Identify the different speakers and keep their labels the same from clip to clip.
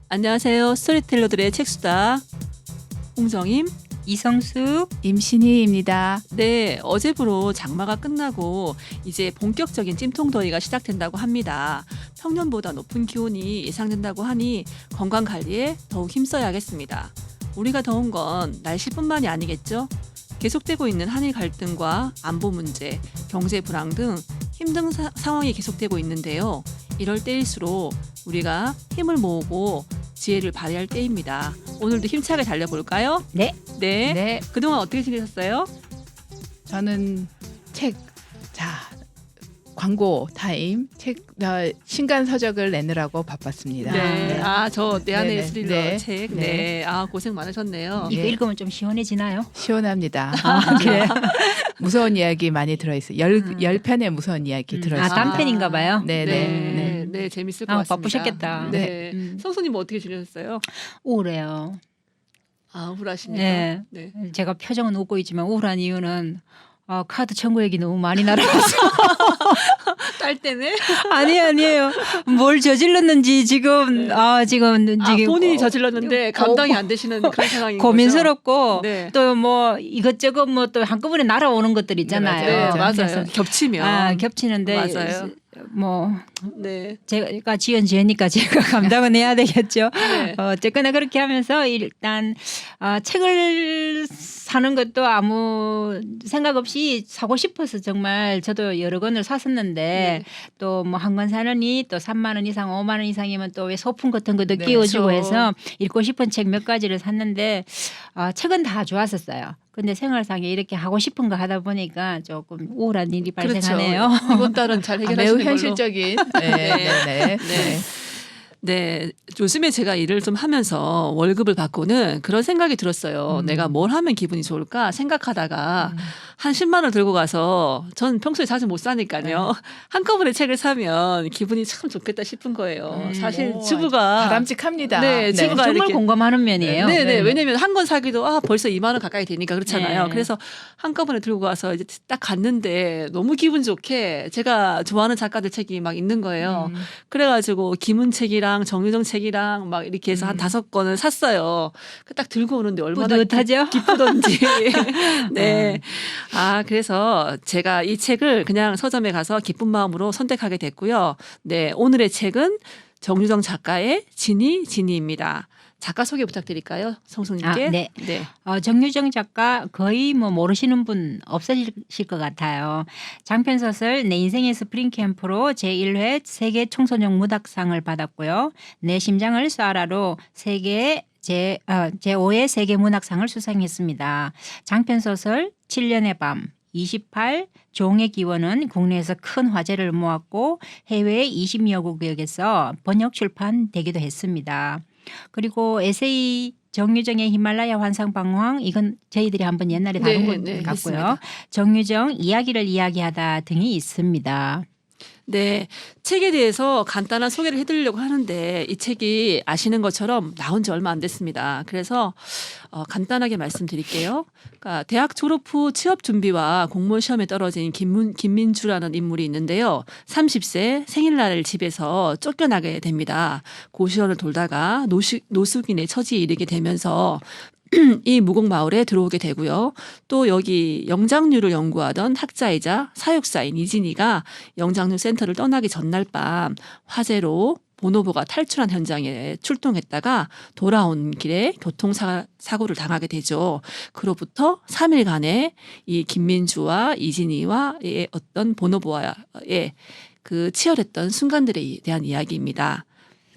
Speaker 1: 안녕하세요. 스토리텔러들의 책수다. 홍정임.
Speaker 2: 이성숙,
Speaker 3: 임신희입니다.
Speaker 1: 네, 어제부로 장마가 끝나고 이제 본격적인 찜통더위가 시작된다고 합니다. 평년보다 높은 기온이 예상된다고 하니 건강관리에 더욱 힘써야겠습니다. 우리가 더운 건 날씨뿐만이 아니겠죠? 계속되고 있는 한일 갈등과 안보 문제, 경제 불황 등 힘든 상황이 계속되고 있는데요. 이럴 때일수록 우리가 힘을 모으고 지혜를 발휘할 때입니다. 오늘도 힘차게 달려볼까요?
Speaker 2: 네.
Speaker 1: 네.
Speaker 3: 네,
Speaker 1: 그동안 어떻게 지내셨어요?
Speaker 3: 저는 광고 타임 신간 서적을 내느라고 바빴습니다.
Speaker 1: 네. 아, 저 내 안의
Speaker 3: 네네.
Speaker 1: 스릴러
Speaker 3: 네.
Speaker 1: 책.
Speaker 3: 네.
Speaker 1: 네. 아, 고생 많으셨네요.
Speaker 2: 이거
Speaker 3: 예.
Speaker 2: 읽으면 좀 시원해지나요?
Speaker 3: 시원합니다.
Speaker 2: 그래요?
Speaker 3: 무서운 이야기 많이 들어있어요. 10편의 무서운 이야기
Speaker 2: 아,
Speaker 3: 들어있어요.
Speaker 2: 단편인가 봐요.
Speaker 3: 네,
Speaker 1: 네.
Speaker 3: 네.
Speaker 1: 네, 재밌을 것
Speaker 2: 아,
Speaker 1: 같습니다.
Speaker 2: 바쁘셨겠다.
Speaker 1: 네.
Speaker 2: 음.
Speaker 1: 성수님 어떻게 지내셨어요?
Speaker 2: 우울해요.
Speaker 1: 아, 우울하십니까?
Speaker 2: 네.
Speaker 1: 네.
Speaker 2: 제가 표정은 웃고 있지만 우울한 이유는 카드 청구액이 너무 많이 날아가서
Speaker 1: 딸 때문에?
Speaker 2: 아니에요. 뭘 저질렀는지 지금 지금
Speaker 1: 본인이 저질렀는데 감당이 안 되시는 그런 상황인
Speaker 2: 고민스럽고
Speaker 1: 네.
Speaker 2: 또 뭐 이것저것 뭐 또 한꺼번에 날아오는 것들 있잖아요.
Speaker 1: 거죠? 네, 맞아요.
Speaker 2: 그래서
Speaker 1: 겹치면.
Speaker 2: 겹치는데
Speaker 1: 맞아요.
Speaker 2: 뭐
Speaker 1: 네.
Speaker 2: 제가 지은 죄니까 제가 감당은 해야 되겠죠.
Speaker 1: 네.
Speaker 2: 어쨌거나 그렇게 하면서 일단 책을 사는 것도 아무 생각 없이 사고 싶어서 정말 저도 여러 권을 샀었는데
Speaker 1: 네.
Speaker 2: 또 뭐 한 권 사느니 또 3만 원 이상 5만 원 이상이면 또 왜 소품 같은 것도
Speaker 3: 네,
Speaker 2: 끼워주고
Speaker 1: 그렇죠.
Speaker 2: 해서 읽고 싶은 책 몇 가지를 샀는데 책은 다 좋았었어요. 근데 생활상에 이렇게 하고 싶은 거 하다 보니까 조금 우울한 일이 발생하네요.
Speaker 1: 그렇죠. 이번 달은 잘 해결하시는
Speaker 3: 매우
Speaker 1: 걸로.
Speaker 3: 현실적인. 네.
Speaker 1: 네, 요즘에 제가 일을 좀 하면서 월급을 받고는 그런 생각이 들었어요. 내가 뭘 하면 기분이 좋을까 생각하다가 한 10만 원을 들고 가서 전 평소에 자주 못 사니까요. 한꺼번에 책을 사면 기분이 참 좋겠다 싶은 거예요. 사실
Speaker 3: 오,
Speaker 1: 주부가
Speaker 3: 바람직합니다.
Speaker 1: 네, 주부가
Speaker 2: 정말
Speaker 1: 이렇게
Speaker 2: 공감하는 면이에요.
Speaker 1: 네,
Speaker 3: 네.
Speaker 1: 왜냐면 한 권 사기도 벌써 2만 원 가까이 되니까 그렇잖아요.
Speaker 2: 네.
Speaker 1: 그래서 한꺼번에 들고 가서 이제 딱 갔는데 너무 기분 좋게 제가 좋아하는 작가들 책이 막 있는 거예요. 그래가지고 김은 책이랑 정유정 책이랑 막 이렇게 해서 한 5권을 샀어요. 딱 들고 오는데 얼마나
Speaker 2: 뿌듯하죠?
Speaker 1: 기쁘던지. 네. 아, 그래서 제가 이 책을 그냥 서점에 가서 기쁜 마음으로 선택하게 됐고요. 네, 오늘의 책은 정유정 작가의 지니입니다. 작가 소개 부탁드릴까요, 성수님께?
Speaker 2: 네.
Speaker 1: 네.
Speaker 2: 정유정 작가 거의 뭐 모르시는 분 없으실 것 같아요. 장편 소설 내 인생의 스프링 캠프로 제1회 세계 청소년 문학상을 받았고요. 내 심장을 쏴라로 제5회 세계 문학상을 수상했습니다. 장편 소설 7년의 밤 28 종의 기원은 국내에서 큰 화제를 모았고 해외 20여 국에서 번역 출판되기도 했습니다. 그리고 에세이 정유정의 히말라야 환상방황 이건 저희들이 한번 옛날에 다룬 것 같고요.
Speaker 1: 했습니다.
Speaker 2: 정유정 이야기를 이야기하다 등이 있습니다.
Speaker 1: 네, 책에 대해서 간단한 소개를 해드리려고 하는데 이 책이 아시는 것처럼 나온 지 얼마 안 됐습니다. 그래서 간단하게 말씀드릴게요. 그러니까 대학 졸업 후 취업 준비와 공무원 시험에 떨어진 김민주라는 인물이 있는데요. 30세 생일날을 집에서 쫓겨나게 됩니다. 고시원을 돌다가 노숙인의 처지에 이르게 되면서 이 무곡마을에 들어오게 되고요. 또 여기 영장류를 연구하던 학자이자 사육사인 이진이가 영장류 센터를 떠나기 전날 밤 화재로 보노보가 탈출한 현장에 출동했다가 돌아온 길에 교통사고를 당하게 되죠. 그로부터 3일간의 이 김민주와 이진이와의 어떤 보노보와의 그 치열했던 순간들에 대한 이야기입니다.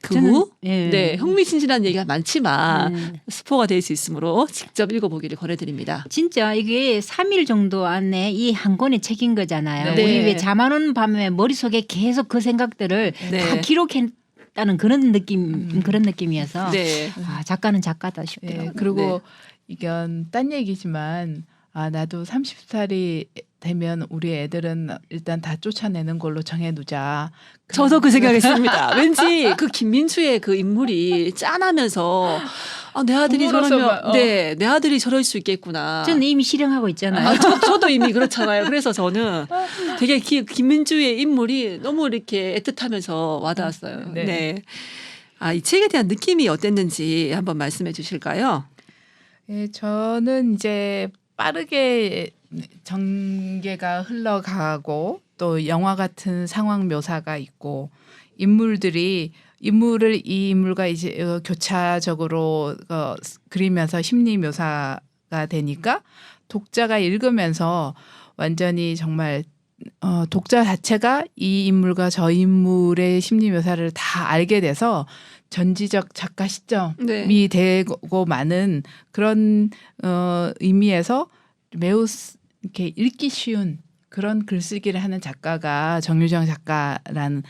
Speaker 1: 그 후 네, 흥미진진한 얘기가 많지만 스포가 될 수 있으므로 직접 읽어보기를 권해드립니다.
Speaker 2: 진짜 이게 3일 정도 안에 이 한 권의 책인 거잖아요.
Speaker 1: 네.
Speaker 2: 우리 왜 잠 안 오는 밤에 머릿속에 계속 그 생각들을
Speaker 1: 네.
Speaker 2: 다 기록했다는 그런 느낌이어서
Speaker 1: 네.
Speaker 2: 작가는 작가다 싶더라고요.
Speaker 3: 네, 그리고 이건 딴 얘기지만 나도 30살이 되면 우리 애들은 일단 다 쫓아내는 걸로 정해두자.
Speaker 1: 저도 그 생각했습니다. 왠지 그 김민주의 그 인물이 짠하면서 내 아들이
Speaker 3: 부모로서
Speaker 1: 저러면 내 아들이 저럴 수 있겠구나.
Speaker 2: 저는 이미 실행하고 있잖아요.
Speaker 1: 저도 이미 그렇잖아요. 그래서 저는 되게 김민주의 인물이 너무 이렇게 애틋하면서 와닿았어요.
Speaker 3: 네.
Speaker 1: 네. 이 책에 대한 느낌이 어땠는지 한번 말씀해 주실까요?
Speaker 3: 예, 저는 이제 빠르게 전개가 흘러가고 또 영화 같은 상황 묘사가 있고 인물을 이 인물과 이제 교차적으로 그리면서 심리 묘사가 되니까 독자가 읽으면서 완전히 정말 독자 자체가 이 인물과 저 인물의 심리 묘사를 다 알게 돼서 전지적 작가 시점이
Speaker 1: 네.
Speaker 3: 되고 많은 그런 의미에서 매우 이렇게 읽기 쉬운 그런 글쓰기를 하는 작가가 정유정 작가라는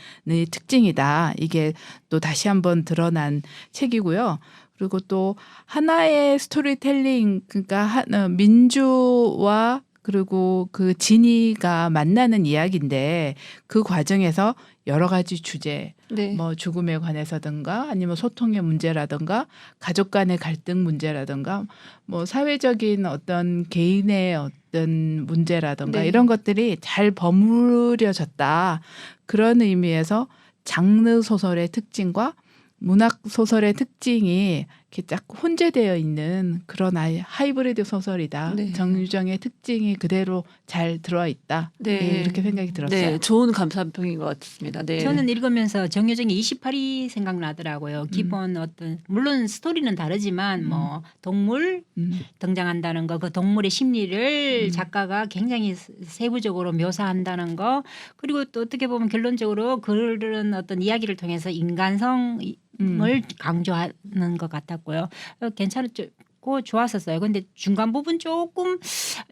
Speaker 3: 특징이다. 이게 또 다시 한번 드러난 책이고요. 그리고 또 하나의 스토리텔링, 그러니까 민주와 그리고 그 진이가 만나는 이야기인데 그 과정에서 여러 가지 주제,
Speaker 1: 네.
Speaker 3: 뭐 죽음에 관해서든가 아니면 소통의 문제라든가 가족 간의 갈등 문제라든가 뭐 사회적인 어떤 개인의 어떤 문제라든가
Speaker 1: 네.
Speaker 3: 이런 것들이 잘 버무려졌다. 그런 의미에서 장르 소설의 특징과 문학 소설의 특징이 이렇게 딱 혼재되어 있는 그런 하이브리드 소설이다.
Speaker 1: 네.
Speaker 3: 정유정의 특징이 그대로 잘 들어와 있다.
Speaker 1: 네.
Speaker 3: 예, 이렇게 생각이 들었어요.
Speaker 1: 네, 좋은 감상평인 것 같습니다. 네.
Speaker 2: 저는 읽으면서 정유정의 28이 생각나더라고요. 기본 어떤 물론 스토리는 다르지만 뭐 동물 등장한다는 거, 그 동물의 심리를 작가가 굉장히 세부적으로 묘사한다는 거, 그리고 또 어떻게 보면 결론적으로 그런 어떤 이야기를 통해서 인간성을 강조하는 것 같았고요. 괜찮았고 좋았었어요. 근데 중간 부분 조금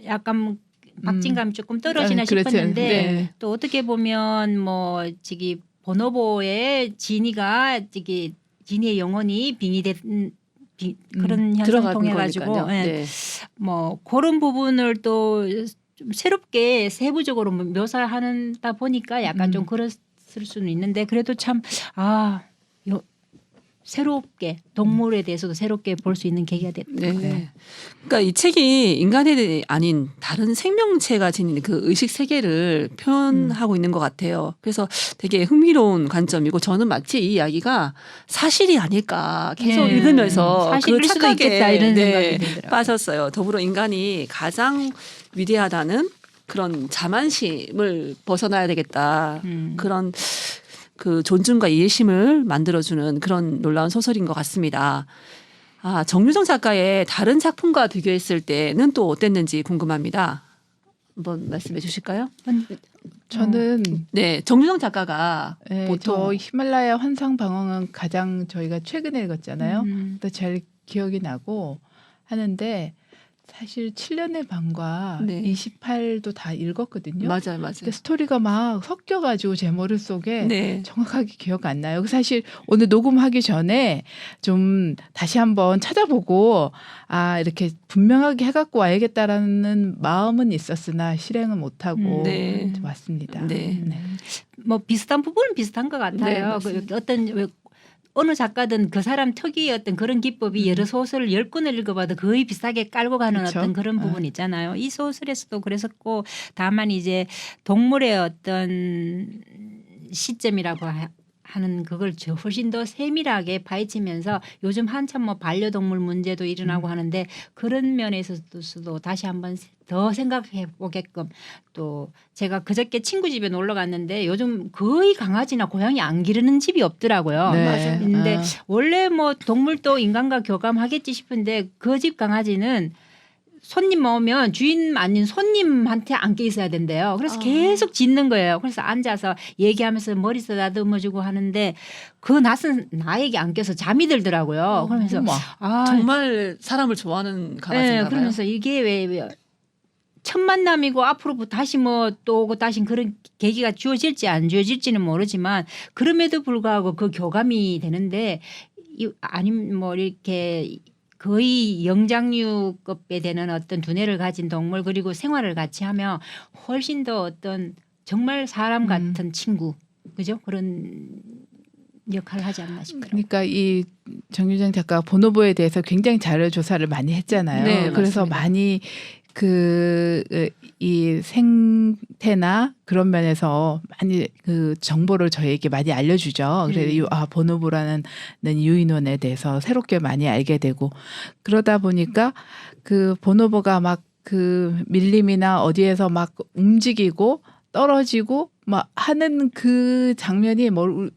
Speaker 2: 약간 박진감이 조금 떨어지나
Speaker 3: 그렇죠.
Speaker 2: 싶었는데
Speaker 3: 네.
Speaker 2: 또 어떻게 보면 뭐 저기 보노보의 진이의 영혼이 빙의된 그런 현상
Speaker 1: 들어간
Speaker 2: 통해 가지고
Speaker 1: 거니까요. 네.
Speaker 2: 뭐 그런 부분을 또 좀 새롭게 세부적으로 묘사하다 보니까 약간 좀 그랬을 수는 있는데 그래도 참 새롭게 동물에 대해서도 새롭게 볼 수 있는 계기가 됐던 것 같아요.
Speaker 1: 네. 그러니까 이 책이 인간이 아닌 다른 생명체가 지닌 그 의식 세계를 표현하고 있는 것 같아요. 그래서 되게 흥미로운 관점이고 저는 마치 이 이야기가 사실이 아닐까 계속
Speaker 2: 네.
Speaker 1: 읽으면서
Speaker 2: 사실일
Speaker 1: 그
Speaker 2: 수도
Speaker 1: 착각에
Speaker 2: 있겠다 이런 생각이 들더라고요.
Speaker 1: 빠졌어요. 더불어 인간이 가장 위대하다는 그런 자만심을 벗어나야 되겠다. 그런 그 존중과 이해심을 만들어주는 그런 놀라운 소설인 것 같습니다. 정유정 작가의 다른 작품과 비교했을 때는 또 어땠는지 궁금합니다. 한번 말씀해 주실까요?
Speaker 3: 저는
Speaker 1: 네, 정유정 작가가
Speaker 3: 네,
Speaker 1: 보통
Speaker 3: 저 히말라야 환상방황은 가장 저희가 최근에 읽었잖아요. 또 잘 기억이 나고 하는데 사실 7년의 밤과
Speaker 1: 네.
Speaker 3: 28도 다 읽었거든요.
Speaker 1: 맞아요.
Speaker 3: 근데 스토리가 막 섞여가지고 제 머릿속에
Speaker 1: 네.
Speaker 3: 정확하게 기억 안 나요. 사실 오늘 녹음하기 전에 좀 다시 한번 찾아보고 이렇게 분명하게 해갖고 와야겠다라는 마음은 있었으나 실행은 못하고
Speaker 1: 네.
Speaker 3: 왔습니다.
Speaker 1: 네.
Speaker 2: 뭐 비슷한 부분은 비슷한 것
Speaker 1: 네,
Speaker 2: 같아요.
Speaker 1: 맞습니다.
Speaker 2: 어느 작가든 그 사람 특유의 어떤 그런 기법이 여러 소설을 10권을 읽어봐도 거의 비슷하게 깔고 가는
Speaker 3: 그렇죠.
Speaker 2: 어떤 그런 부분 있잖아요. 이 소설에서도 그랬었고 다만 이제 동물의 어떤 시점이라고 하는 그걸 훨씬 더 세밀하게 파헤치면서 요즘 한참 뭐 반려동물 문제도 일어나고 하는데 그런 면에서도 다시 한번 더 생각해 보게끔 또 제가 그저께 친구 집에 놀러 갔는데 요즘 거의 강아지나 고양이 안 기르는 집이 없더라고요.
Speaker 3: 네.
Speaker 1: 맞아요.
Speaker 2: 근데 원래 뭐 동물도 인간과 교감하겠지 싶은데 그 집 강아지는 손님 오면 주인 아닌 손님한테 안겨 있어야 된대요. 그래서 계속 짖는 거예요. 그래서 앉아서 얘기하면서 머리 쓰다듬어주고 하는데 그 낯은 나에게 안겨서 잠이 들더라고요. 그러면서
Speaker 3: 어머.
Speaker 1: 정말 사람을 좋아하는 강아지인가
Speaker 2: 네,
Speaker 1: 봐요.
Speaker 2: 그러면서 이게 왜 첫 만남이고 앞으로 다시 뭐 또 오고 다시 그런 계기가 주어질지 안 주어질지는 모르지만 그럼에도 불구하고 그 교감이 되는데 아니면 뭐 이렇게 거의 영장류급에 되는 어떤 두뇌를 가진 동물 그리고 생활을 같이 하면 훨씬 더 어떤 정말 사람 같은 친구 그죠? 그런 역할을 하지 않나 싶더라고요.
Speaker 3: 그러니까 이 정유정 작가 보노보에 대해서 굉장히 자료 조사를 많이 했잖아요.
Speaker 1: 네,
Speaker 3: 그래서
Speaker 1: 맞습니다.
Speaker 3: 많이 이 생태나 그런 면에서 많이 그 정보를 저희에게 많이 알려주죠. 그래서 보노보라는 유인원에 대해서 새롭게 많이 알게 되고 그러다 보니까 그 보노보가 막 그 밀림이나 어디에서 막 움직이고 떨어지고 막 하는 그 장면이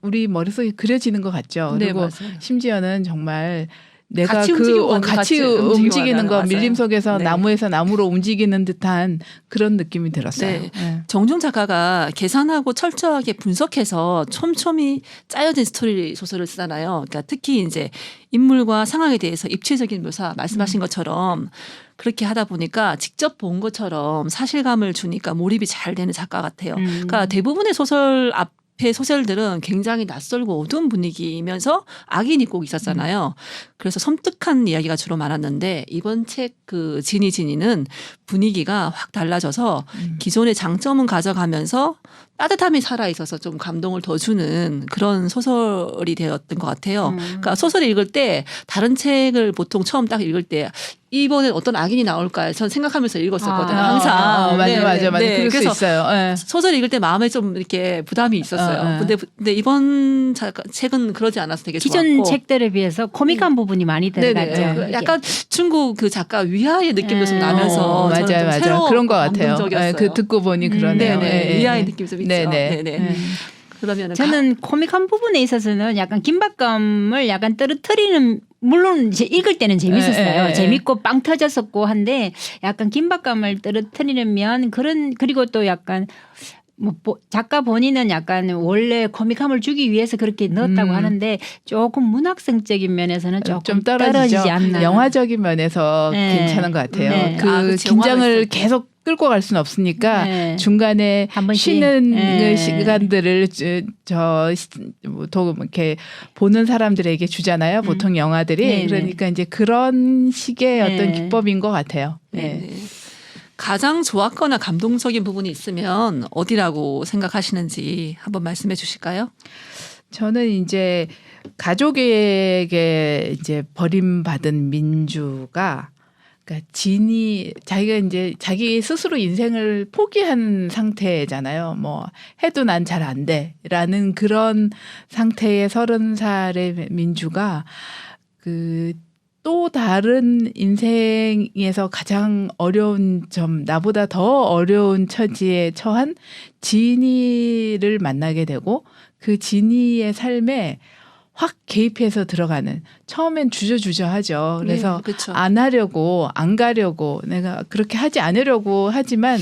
Speaker 3: 우리 머릿속에 그려지는 것 같죠.
Speaker 1: 네,
Speaker 3: 그리고
Speaker 1: 맞아요.
Speaker 3: 심지어는 정말 내가
Speaker 1: 같이
Speaker 3: 같이 움직이는 거
Speaker 1: 맞아요.
Speaker 3: 밀림 속에서
Speaker 1: 네.
Speaker 3: 나무에서 나무로 움직이는 듯한 그런 느낌이 들었어요.
Speaker 1: 네.
Speaker 3: 네.
Speaker 1: 정종 작가가 계산하고 철저하게 분석해서 촘촘히 짜여진 스토리 소설을 쓰잖아요. 그러니까 특히 이제 인물과 상황에 대해서 입체적인 묘사 말씀하신 것처럼 그렇게 하다 보니까 직접 본 것처럼 사실감을 주니까 몰입이 잘 되는 작가 같아요. 그러니까 대부분의 소설 앞에 소설들은 굉장히 낯설고 어두운 분위기이면서 악인이 꼭 있었잖아요. 그래서 섬뜩한 이야기가 주로 많았는데 이번 책 그 지니는 분위기가 확 달라져서 기존의 장점은 가져가면서 따뜻함이 살아있어서 좀 감동을 더 주는 그런 소설이 되었던 것 같아요. 그러니까 소설을 읽을 때 다른 책을 보통 처음 딱 읽을 때 이번엔 어떤 악인이 나올까 전 생각하면서 읽었었거든요. 항상.
Speaker 3: 맞아.
Speaker 1: 네.
Speaker 3: 그럴 수
Speaker 1: 그래서
Speaker 3: 있어요. 네.
Speaker 1: 소설 읽을 때 마음에 좀 이렇게 부담이 있었어요. 근데 이번 책은 그러지 않아서 되게
Speaker 2: 기존
Speaker 1: 좋았고.
Speaker 2: 책들에 비해서 코믹한 부분이 많이 들어갔죠.
Speaker 3: 네네.
Speaker 1: 약간 중국 그 작가 위하의 느낌도 좀 나면서 저는 좀
Speaker 3: 맞아요.
Speaker 1: 새로운
Speaker 3: 그런 것 같아요.
Speaker 1: 감동적이었어요.
Speaker 3: 그 듣고 보니 그러네요.
Speaker 1: 네네. 위하의 느낌 좀 있죠.
Speaker 3: 네네.
Speaker 1: 네네. 그러면은
Speaker 2: 저는 코믹한 부분에 있어서는 약간 긴박감을 약간 떨어뜨리는 물론 이제 읽을 때는 재밌었어요. 재밌고 빵 터졌었고 한데 약간 긴박감을 떨어뜨리려면 그리고 또 약간 작가 본인은 약간 원래 코믹함을 주기 위해서 그렇게 넣었다고 하는데 조금 문학성적인 면에서는 조금
Speaker 3: 좀
Speaker 2: 떨어지지 않나.
Speaker 3: 영화적인 면에서
Speaker 2: 네.
Speaker 3: 괜찮은 것 같아요.
Speaker 2: 네.
Speaker 1: 그치,
Speaker 3: 긴장을 계속 끌고 갈 수는 없으니까
Speaker 2: 네.
Speaker 3: 중간에
Speaker 2: 한 번씩.
Speaker 3: 쉬는
Speaker 2: 네.
Speaker 3: 시간들을 이렇게 보는 사람들에게 주잖아요. 보통 영화들이.
Speaker 2: 네,
Speaker 3: 그러니까 이제 그런 식의
Speaker 2: 네.
Speaker 3: 어떤 기법인 것 같아요.
Speaker 1: 네. 가장 좋았거나 감동적인 부분이 있으면 어디라고 생각하시는지 한번 말씀해 주실까요?
Speaker 3: 저는 이제 가족에게 이제 버림받은 민주가 그러니까 자기가 이제 자기 스스로 인생을 포기한 상태잖아요. 뭐 해도 난 잘 안 돼라는 그런 상태의 30살의 민주가 또 다른 인생에서 가장 어려운 점, 나보다 더 어려운 처지에 처한 지니를 만나게 되고 그 지니의 삶에 확 개입해서 들어가는 처음엔 주저주저하죠. 그래서
Speaker 1: 네, 그렇죠.
Speaker 3: 안 하려고 안 가려고 내가 그렇게 하지 않으려고 하지만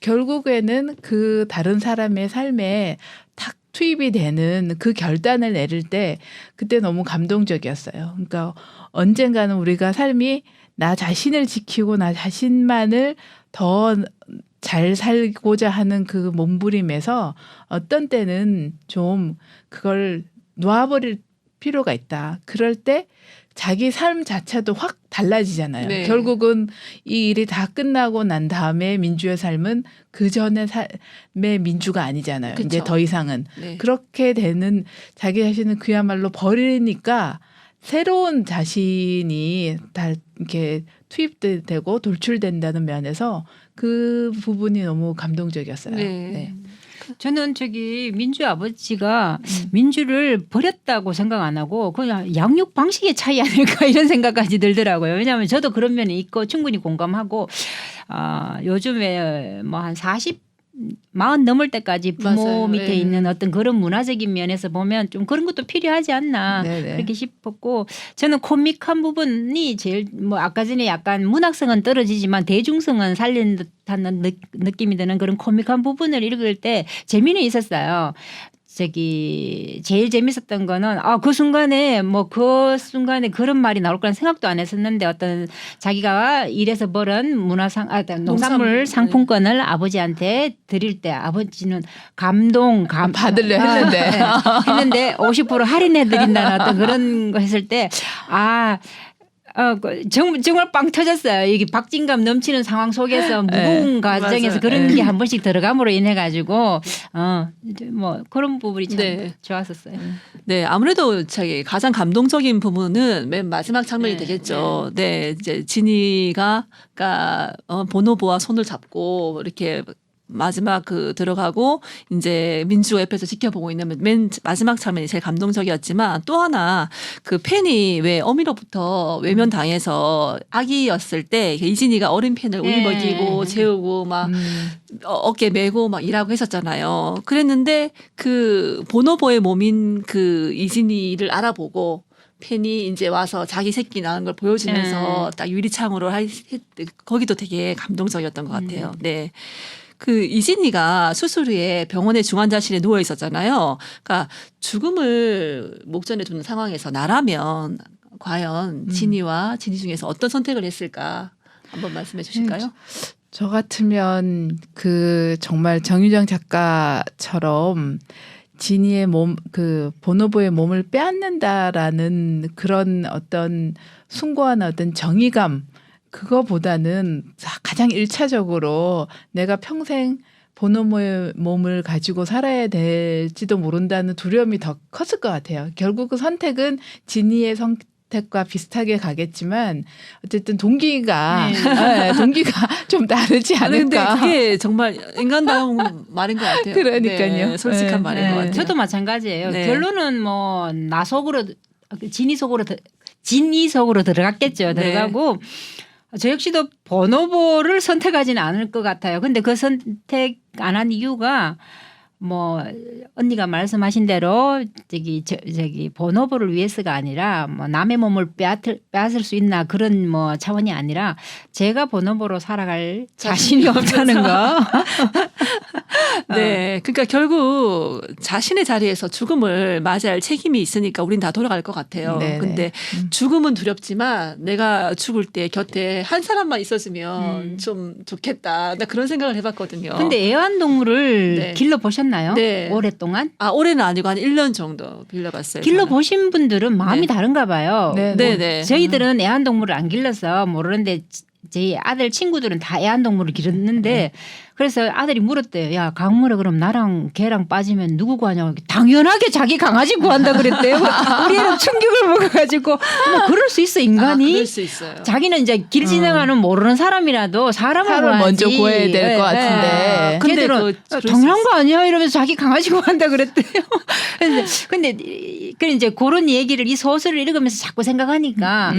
Speaker 3: 결국에는 그 다른 사람의 삶에 탁 투입이 되는 그 결단을 내릴 때 그때 너무 감동적이었어요. 그러니까 언젠가는 우리가 삶이 나 자신을 지키고 나 자신만을 더 잘 살고자 하는 그 몸부림에서 어떤 때는 좀 그걸 놓아버릴 필요가 있다. 그럴 때 자기 삶 자체도 확 달라지잖아요.
Speaker 1: 네.
Speaker 3: 결국은 이 일이 다 끝나고 난 다음에 민주의 삶은 그 전의 삶의 민주가 아니잖아요.
Speaker 1: 그쵸.
Speaker 3: 이제 더 이상은.
Speaker 1: 네.
Speaker 3: 그렇게 되는 자기 자신을 그야말로 버리니까 새로운 자신이 다 이렇게 투입되고 돌출된다는 면에서 그 부분이 너무 감동적이었어요.
Speaker 1: 네.
Speaker 2: 저는 민주 아버지가 민주를 버렸다고 생각 안 하고 그냥 양육 방식의 차이 아닐까 이런 생각까지 들더라고요. 왜냐하면 저도 그런 면이 있고 충분히 공감하고 요즘에 뭐 한 40 넘을 때까지 부모
Speaker 1: 맞아요.
Speaker 2: 밑에
Speaker 1: 네.
Speaker 2: 있는 어떤 그런 문화적인 면에서 보면 좀 그런 것도 필요하지 않나
Speaker 3: 네네.
Speaker 2: 그렇게 싶었고 저는 코믹한 부분이 제일 뭐 아까 전에 약간 문학성은 떨어지지만 대중성은 살린 듯한 느낌이 드는 그런 코믹한 부분을 읽을 때 재미는 있었어요. 제일 재밌었던 거는 그 순간에 그런 말이 나올 거란 생각도 안 했었는데 어떤 자기가 일해서 벌은 농산물 상품권을 아버지한테 드릴 때 아버지는
Speaker 3: 받으려 했는데
Speaker 2: 했는데 50% 할인해 드린다는 어떤 그런 거 했을 때 정말 빵 터졌어요. 이게 박진감 넘치는 상황 속에서 무거운 과정에서
Speaker 1: 맞아요.
Speaker 2: 그런
Speaker 3: 네.
Speaker 2: 게 한 번씩 들어감으로 인해 가지고 이제 뭐 그런 부분이 참
Speaker 1: 네.
Speaker 2: 좋았었어요.
Speaker 1: 네, 아무래도 자기 가장 감동적인 부분은 맨 마지막 장면이
Speaker 2: 네,
Speaker 1: 되겠죠. 네, 이제 진이가 그러니까 보노보와 손을 잡고 이렇게 마지막 그 들어가고 이제 민주가 옆에서 지켜보고 있는 맨 마지막 장면이 제일 감동적이었지만 또 하나 그 팬이 왜 어미로부터 외면당해서 아기였을 때 이진이가 어린 팬을 우유
Speaker 2: 네.
Speaker 1: 먹이고 재우고 막 어깨 메고 막 일하고 했었잖아요. 그랬는데 그 보노보의 몸인 그 이진이를 알아보고 팬이 이제 와서 자기 새끼 낳은 걸 보여주면서 딱 유리창으로 거기도 되게 감동적이었던 것 같아요. 네. 그 이진이가 수술 후에 병원의 중환자실에 누워 있었잖아요. 그러니까 죽음을 목전에 두는 상황에서 나라면 과연 진이와 진이 중에서 어떤 선택을 했을까 한번 말씀해 주실까요?
Speaker 3: 저 같으면 그 정말 정유정 작가처럼 진이의 몸, 그 보노보의 몸을 빼앗는다라는 그런 어떤 숭고한 어떤 정의감, 그거보다는 가장 1차적으로 내가 평생 보노보의 몸을 가지고 살아야 될지도 모른다는 두려움이 더 컸을 것 같아요. 결국 그 선택은 진이의 선택과 비슷하게 가겠지만 어쨌든 동기가 동기가 좀 다르지
Speaker 1: 근데
Speaker 3: 않을까.
Speaker 1: 그게 정말 인간다운 말인 것 같아요.
Speaker 3: 그러니까요.
Speaker 1: 네, 솔직한
Speaker 3: 네.
Speaker 1: 말인 것 같아요.
Speaker 2: 저도 마찬가지예요.
Speaker 1: 네.
Speaker 2: 결론은 뭐 나 속으로 진이 속으로 들어갔겠죠.
Speaker 1: 네.
Speaker 2: 들어가고 저 역시도 보노보를 선택하지는 않을 것 같아요. 근데 그 선택 안 한 이유가 뭐 언니가 말씀하신 대로 저기 보노보를 위해서가 아니라 뭐 남의 몸을 빼앗을 수 있나 그런 뭐 차원이 아니라 제가 보노보로 살아갈 자신이 없다는 거.
Speaker 1: 네, 그러니까 결국 자신의 자리에서 죽음을 맞이할 책임이 있으니까 우린 다 돌아갈 것 같아요.
Speaker 3: 네네.
Speaker 1: 근데 죽음은 두렵지만 내가 죽을 때 곁에 한 사람만 있어주면 좀 좋겠다. 나 그런 생각을 해봤거든요.
Speaker 2: 근데 애완동물을
Speaker 1: 네.
Speaker 2: 길러 보셨나요?
Speaker 1: 네.
Speaker 2: 오랫동안?
Speaker 1: 올해는 아니고 한 1년 정도 빌려봤어요.
Speaker 2: 길러
Speaker 1: 저는.
Speaker 2: 보신 분들은 마음이
Speaker 1: 네.
Speaker 2: 다른가 봐요.
Speaker 3: 네,
Speaker 1: 네, 네.
Speaker 2: 저희들은 애완동물을 안 길러서 모르는데 저희 아들 친구들은 다 애완동물을 기르는데 그래서 아들이 물었대요. 야, 강물에 그럼 나랑 걔랑 빠지면 누구 구하냐고. 당연하게 자기 강아지 구한다 그랬대요. 우리 애는 충격을 먹어가지고 뭐 그럴 수 있어 인간이.
Speaker 1: 그럴 수 있어요.
Speaker 2: 자기는 이제 길 지나가는 모르는 사람이라도 사람을
Speaker 3: 사람을
Speaker 2: 구하지.
Speaker 3: 먼저 구해야 될 것 같은데.
Speaker 1: 근데
Speaker 2: 걔들은
Speaker 1: 그럴 수
Speaker 2: 당연한 거 아니야 이러면서 자기 강아지 구한다 그랬대요. 근데 이제 그런 얘기를 이 소설을 읽으면서 자꾸 생각하니까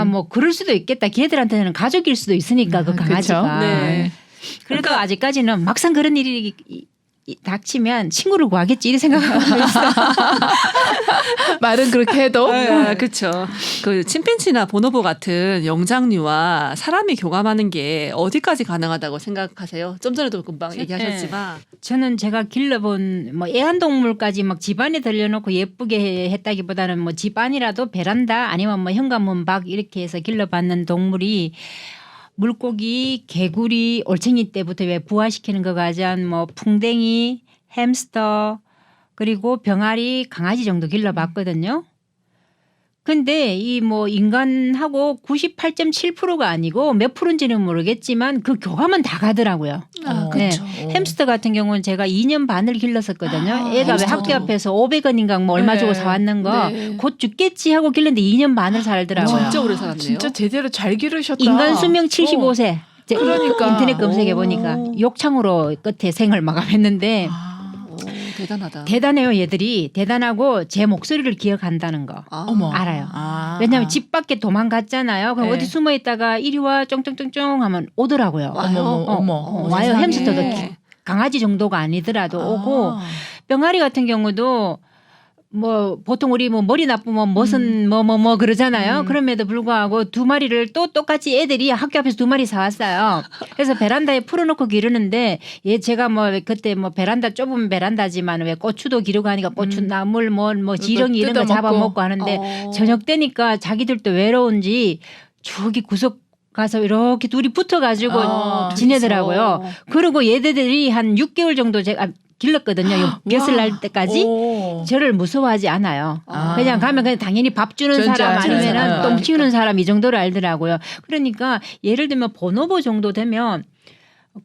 Speaker 2: 뭐 그럴 수도 있겠다. 걔들한테는 가족일 수도 있으니까 그 강아지가.
Speaker 3: 그쵸?
Speaker 1: 네.
Speaker 2: 그래도 아직까지는 막상 그런 일이 닥치면 친구를 구하겠지 이 생각하고 있어요.
Speaker 3: 말은 그렇게 해도
Speaker 1: 그렇죠. 그 침팬지나 보노보 같은 영장류와 사람이 교감하는 게 어디까지 가능하다고 생각하세요? 좀 전에도 금방 얘기하셨지만
Speaker 2: 저는 제가 길러본 뭐 애완동물까지 막 집안에 들여놓고 예쁘게 했다기보다는 뭐 집안이라도 베란다 아니면 뭐 현관문 밖 이렇게 해서 길러봤는 동물이 물고기, 개구리, 올챙이 때부터 왜 부화시키는 거 가전 뭐 풍뎅이, 햄스터 그리고 병아리, 강아지 정도 길러봤거든요. 근데 이 뭐 인간하고 98.7%가 아니고 몇 프로인지는 모르겠지만 그 교감은 다 가더라고요.
Speaker 3: 그렇죠.
Speaker 2: 햄스터 같은 경우는 제가 2년 반을 길렀었거든요. 애가 왜
Speaker 1: 햄스터도.
Speaker 2: 학교 앞에서 500원인가 뭐 얼마 주고
Speaker 3: 네.
Speaker 2: 사왔는 거
Speaker 1: 네.
Speaker 2: 곧 죽겠지 하고 길렀는데 2년 반을 살더라고요.
Speaker 1: 진짜 오래 살았네요.
Speaker 3: 진짜 제대로 잘 기르셨다.
Speaker 2: 인간 수명 75세.
Speaker 3: 그러니까.
Speaker 2: 인터넷 검색해 보니까
Speaker 1: 오.
Speaker 2: 욕창으로 끝에 생을 마감했는데
Speaker 1: 대단하다.
Speaker 2: 대단해요. 얘들이 대단하고 제 목소리를 기억한다는 거.
Speaker 3: 어머.
Speaker 2: 알아요. 왜냐하면 집 밖에 도망갔잖아요. 그럼
Speaker 3: 네.
Speaker 2: 어디 숨어 있다가 이리 와 쫑쫑쫑쫑 하면 오더라고요.
Speaker 1: 와요?
Speaker 3: 어머.
Speaker 2: 와요.
Speaker 1: 세상에.
Speaker 2: 햄스터도 강아지 정도가 아니더라도 오고 병아리 같은 경우도 뭐 보통 우리 뭐 머리 나쁘면 무슨 뭐 그러잖아요. 그럼에도 불구하고 두 마리를 또 똑같이 애들이 학교 앞에서 두 마리 사왔어요. 그래서 베란다에 풀어놓고 기르는데 얘 제가 뭐 그때 뭐 베란다 좁은 베란다지만 왜 고추도 기르고 하니까 고추 나물 뭐 지렁이 이런 거
Speaker 3: 뜯어먹고.
Speaker 2: 잡아먹고 하는데 저녁 때니까 자기들도 외로운지 저기 구석 가서 이렇게 둘이 붙어가지고 지내더라고요. 그리고 얘들이 한 6개월 정도 제가 길렀거든요. 벼슬 날 때까지.
Speaker 3: 오.
Speaker 2: 저를 무서워하지 않아요.
Speaker 3: 아.
Speaker 2: 그냥 가면 그냥 당연히 밥 주는
Speaker 3: 전자
Speaker 2: 사람
Speaker 3: 주는
Speaker 2: 아니면은
Speaker 3: 사람.
Speaker 2: 똥 치우는 사람 이 정도를 알더라고요. 그러니까 예를 들면 보노보 정도 되면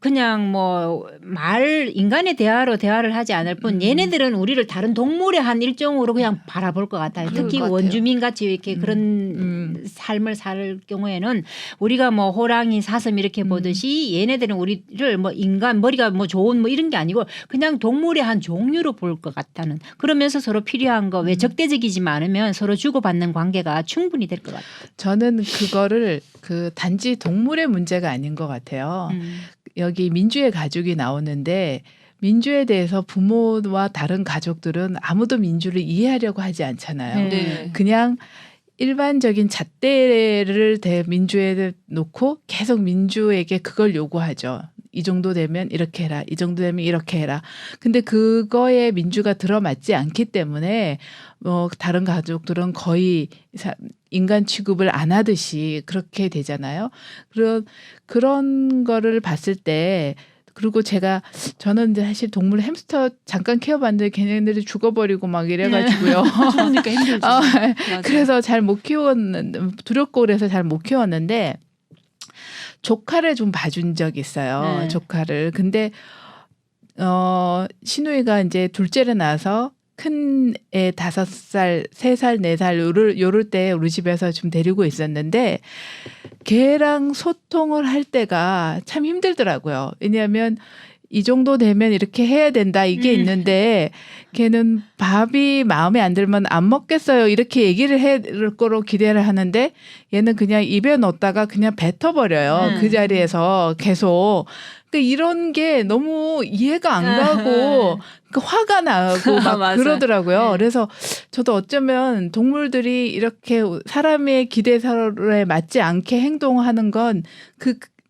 Speaker 2: 그냥 뭐 인간의 대화를 하지 않을 뿐 얘네들은 우리를 다른 동물의 한 일종으로 그냥 바라볼 것 같아요.
Speaker 1: 그럴
Speaker 2: 특히
Speaker 1: 것 같아요.
Speaker 2: 원주민 같이 이렇게 그런 삶을 살 경우에는 우리가 뭐 호랑이, 사슴 이렇게 보듯이 얘네들은 우리를 뭐 인간 머리가 뭐 좋은 뭐 이런 게 아니고 그냥 동물의 한 종류로 볼 것 같다는 그러면서 서로 필요한 거 왜 적대적이지만 않으면 서로 주고받는 관계가 충분히 될 것 같아요.
Speaker 3: 저는 그거를 그 단지 동물의 문제가 아닌 것 같아요. 여기 민주의 가족이 나오는데 민주에 대해서 부모와 다른 가족들은 아무도 민주를 이해하려고 하지 않잖아요.
Speaker 1: 네.
Speaker 3: 그냥 일반적인 잣대를 민주에 놓고 계속 민주에게 그걸 요구하죠. 이 정도 되면 이렇게 해라. 이 정도 되면 이렇게 해라. 근데 그거에 민주가 들어맞지 않기 때문에 다른 가족들은 거의 인간 취급을 안 하듯이 그렇게 되잖아요. 그런 거를 봤을 때 그리고 저는 이제 사실 동물 햄스터 잠깐 키워봤는데 걔네들이 죽어버리고 막 이래가지고요.
Speaker 1: 그러니까 힘들죠. 맞아요.
Speaker 3: 그래서 잘 못 두렵고 그래서 잘 못 키웠는데 조카를 좀 봐준 적이 있어요.
Speaker 2: 네.
Speaker 3: 조카를. 근데 신우이가 이제 둘째를 낳아서 큰 애 5살, 3살, 4살 요럴 때 우리 집에서 좀 데리고 있었는데 걔랑 소통을 할 때가 참 힘들더라고요. 왜냐하면 이 정도 되면 이렇게 해야 된다 이게 있는데 걔는 밥이 마음에 안 들면 안 먹겠어요 이렇게 얘기를 할 거로 기대를 하는데 얘는 그냥 입에 넣었다가 그냥 뱉어버려요. 그 자리에서 계속. 그러니까 이런 게 너무 이해가 안 가고 그 화가 나고 막
Speaker 1: 맞아요.
Speaker 3: 그러더라고요.
Speaker 2: 네.
Speaker 3: 그래서 저도 어쩌면 동물들이 이렇게 사람의 기대서에 맞지 않게 행동하는 건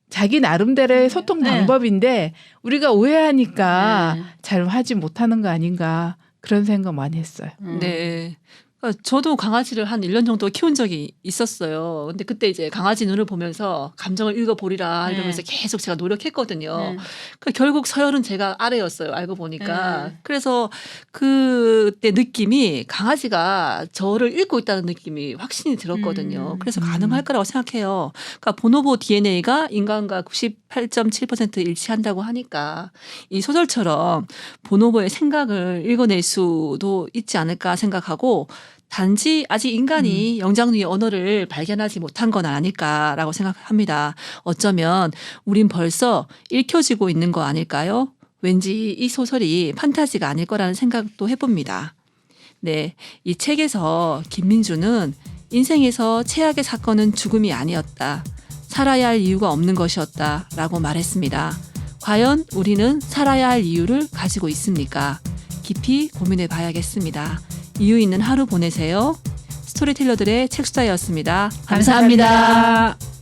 Speaker 3: 자기 나름대로의 소통
Speaker 2: 네.
Speaker 3: 방법인데 우리가 오해하니까
Speaker 2: 네.
Speaker 3: 잘 하지 못하는 거 아닌가 그런 생각 많이 했어요.
Speaker 1: 네. 그러니까 저도 강아지를 한 1년 정도 키운 적이 있었어요. 근데 그때 이제 강아지 눈을 보면서 감정을 읽어보리라 이러면서 계속 제가 노력했거든요. 그러니까 결국 서열은 제가 아래였어요. 알고 보니까. 그래서 그때 느낌이 강아지가 저를 읽고 있다는 느낌이 확신이 들었거든요. 그래서 가능할 거라고 생각해요. 그러니까 보노보 DNA가 인간과 98.7% 일치한다고 하니까 이 소설처럼 보노보의 생각을 읽어낼 수도 있지 않을까 생각하고 단지 아직 인간이 영장류의 언어를 발견하지 못한 건 아닐까라고 생각합니다. 어쩌면 우린 벌써 읽혀지고 있는 거 아닐까요? 왠지 이 소설이 판타지가 아닐 거라는 생각도 해봅니다. 네, 이 책에서 김민주는 인생에서 최악의 사건은 죽음이 아니었다. 살아야 할 이유가 없는 것이었다라고 말했습니다. 과연 우리는 살아야 할 이유를 가지고 있습니까? 깊이 고민해 봐야겠습니다. 이유 있는 하루 보내세요. 스토리텔러들의 책수다였습니다. 감사합니다.
Speaker 2: 감사합니다.